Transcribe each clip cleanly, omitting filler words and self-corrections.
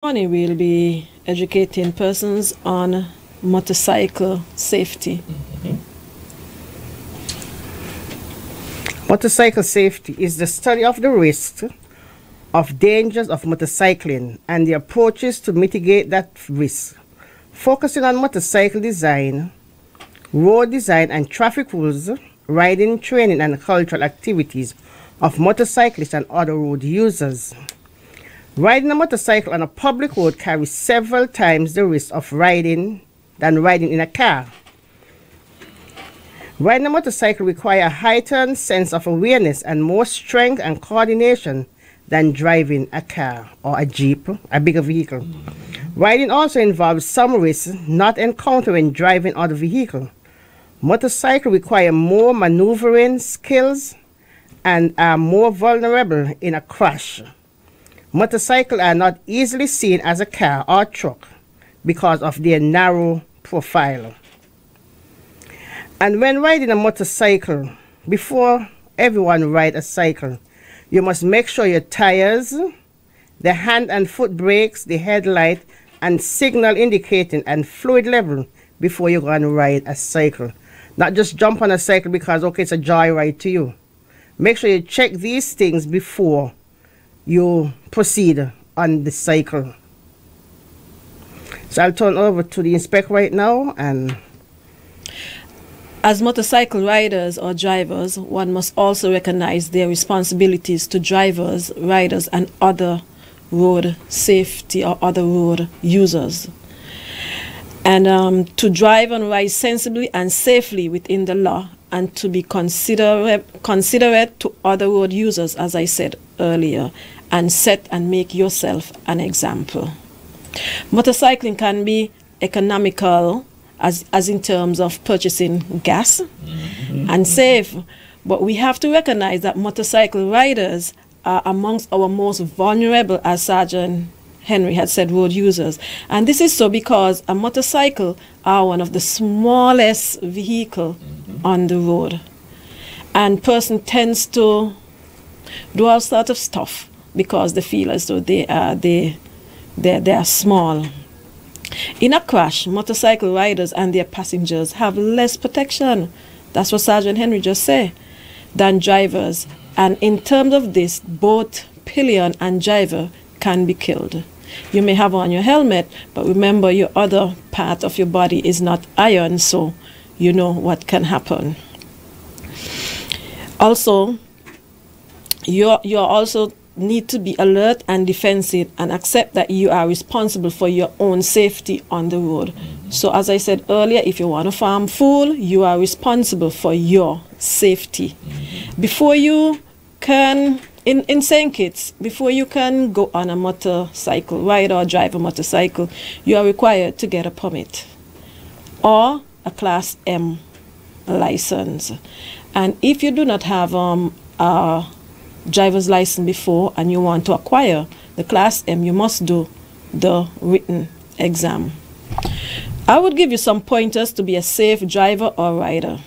Morning we'll be educating persons on motorcycle safety. Motorcycle safety is the study of the risks of dangers of motorcycling and the approaches to mitigate that risk, focusing on motorcycle design, road design and traffic rules, riding, training and cultural activities of motorcyclists and other road users. Riding a motorcycle on a public road carries several times the risk of riding than riding in a car. Riding a motorcycle requires a heightened sense of awareness and more strength and coordination than driving a car or a jeep, a bigger vehicle. Riding also involves some risks not encountered when driving other vehicle. Motorcycles require more maneuvering skills and are more vulnerable in a crash. Motorcycles are not easily seen as a car or truck because of their narrow profile. And when riding a motorcycle, before everyone rides a cycle, you must make sure your tires, the hand and foot brakes, the headlight, and signal indicating and fluid level before you go and ride a cycle. Not just jump on a cycle because, okay, it's a joyride to you. Make sure you check these things before you proceed on the cycle. So I'll turn over to the inspector right now. And as motorcycle riders or drivers, one must also recognize their responsibilities to drivers, riders, and other road safety or other road users. And to drive and ride sensibly and safely within the law, and to be considerate to other road users, as I said earlier, and set and make yourself an example. Motorcycling can be economical as in terms of purchasing gas and safe, but we have to recognize that motorcycle riders are amongst our most vulnerable, as Sergeant Henry had said, road users. And this is so because a motorcycle are one of the smallest vehicle on the road. And person tends to do all sorts of stuff because they feel as though they are small. In a crash, motorcycle riders and their passengers have less protection. That's what Sergeant Henry just said, than drivers. And in terms of this, both pillion and driver can be killed. You may have on your helmet, but remember your other part of your body is not iron, so you know what can happen. Also, you also need to be alert and defensive and accept that you are responsible for your own safety on the road. So as I said earlier, if you want to farm fool, you are responsible for your safety. Before you can, in St. Kitts, before you can go on a motorcycle ride or drive a motorcycle, you are required to get a permit or a Class M license. And if you do not have a driver's license before and you want to acquire the Class M, you must do the written exam. I would give you some pointers to be a safe driver or rider.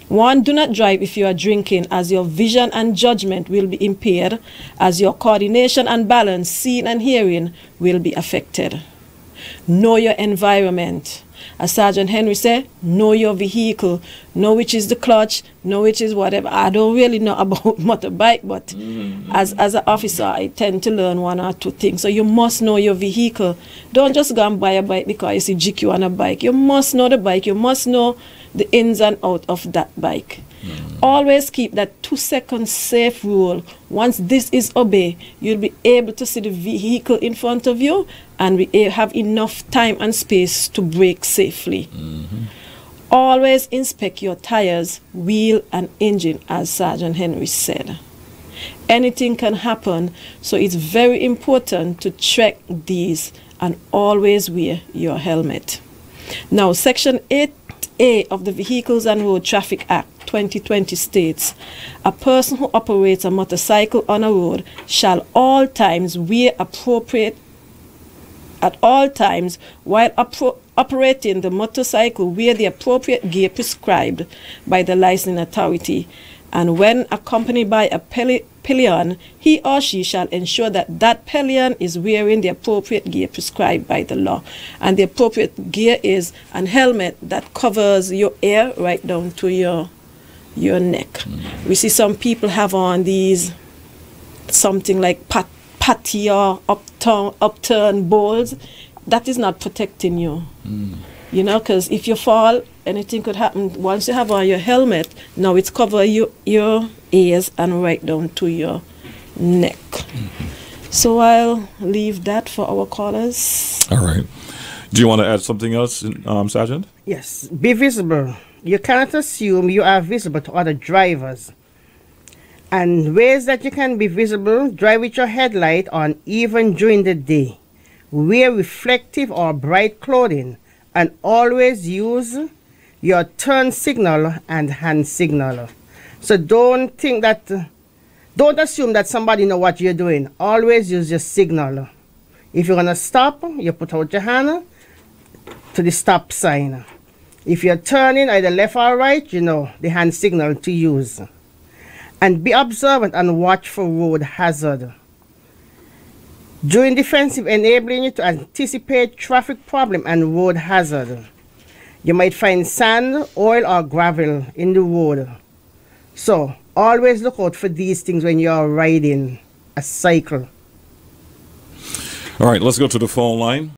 1, do not drive if you are drinking, as your vision and judgment will be impaired, as your coordination and balance, seeing and hearing will be affected. Know your environment. As Sergeant Henry said, know your vehicle, know which is the clutch, know which is whatever. I don't really know about motorbike, but as an officer, I tend to learn 1 or 2 things. So you must know your vehicle. Don't just go and buy a bike because you see GQ on a bike. You must know the bike. You must know the ins and outs of that bike. Always keep that 2-second safe rule. Once this is obeyed, you'll be able to see the vehicle in front of you and we have enough time and space to brake safely. Always inspect your tires, wheel and engine, as Sergeant Henry said. Anything can happen, so it's very important to check these and always wear your helmet. Now, Section 8A of the Vehicles and Road Traffic Act 2020 states, a person who operates a motorcycle on a road shall all times wear appropriate at all times while operating the motorcycle, wear the appropriate gear prescribed by the licensing authority. And when accompanied by a pillion, he or she shall ensure that that pillion is wearing the appropriate gear prescribed by the law. And the appropriate gear is an helmet that covers your ear right down to your neck. We see some people have on these something like patty or upturned bowls. That is not protecting you. You know, because if you fall, anything could happen. Once you have on your helmet, now it's cover your ears and right down to your neck. So I'll leave that for our callers. All right. Do you want to add something else, Sergeant? Yes. Be visible. You cannot assume you are visible to other drivers. And ways that you can be visible: drive with your headlight on even during the day. Wear reflective or bright clothing. And always use your turn signal and hand signal. So don't assume that somebody know what you're doing. Always use your signal. If you're gonna stop, you put out your hand to the stop sign. If you're turning either left or right, you know the hand signal to use. And be observant and watch for road hazard. During defensive, enabling you to anticipate traffic problem and road hazard. You might find sand, oil, or gravel in the road. So always look out for these things when you're riding a cycle. All right, let's go to the phone line.